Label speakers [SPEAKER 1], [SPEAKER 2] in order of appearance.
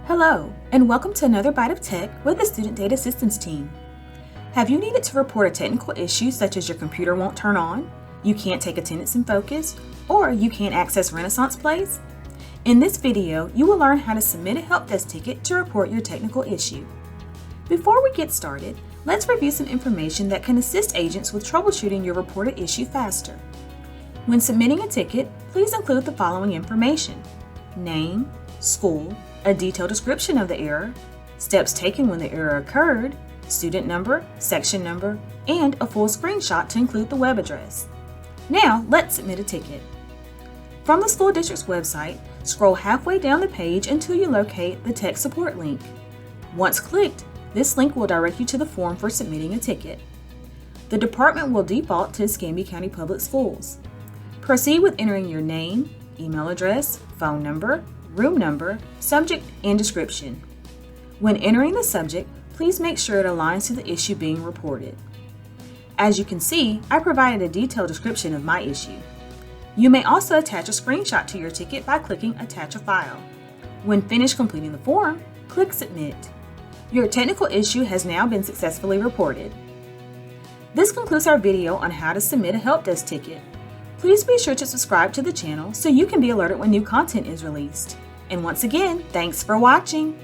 [SPEAKER 1] Hello, and welcome to another Byte of Tech with the Student Data Systems team. Have you needed to report a technical issue such as your computer won't turn on, you can't take attendance and focus, or you can't access Renaissance Plays? In this video, you will learn how to submit a Helpdesk ticket to report your technical issue. Before we get started, let's review some information that can assist agents with troubleshooting your reported issue faster. When submitting a ticket, please include the following information: name, school, a detailed description of the error, steps taken when the error occurred, student number, section number, and a full screenshot to include the web address. Now, let's submit a ticket. From the school district's website, scroll halfway down the page until you locate the tech support link. Once clicked, this link will direct you to the form for submitting a ticket. The department will default to Escambia County Public Schools. Proceed with entering your name, email address, phone number, room number, subject, and description. When entering the subject, please make sure it aligns to the issue being reported. As you can see, I provided a detailed description of my issue. You may also attach a screenshot to your ticket by clicking Attach a File. When finished completing the form, click Submit. Your technical issue has now been successfully reported. This concludes our video on how to submit a Helpdesk ticket. Please be sure to subscribe to the channel so you can be alerted when new content is released. And once again, thanks for watching!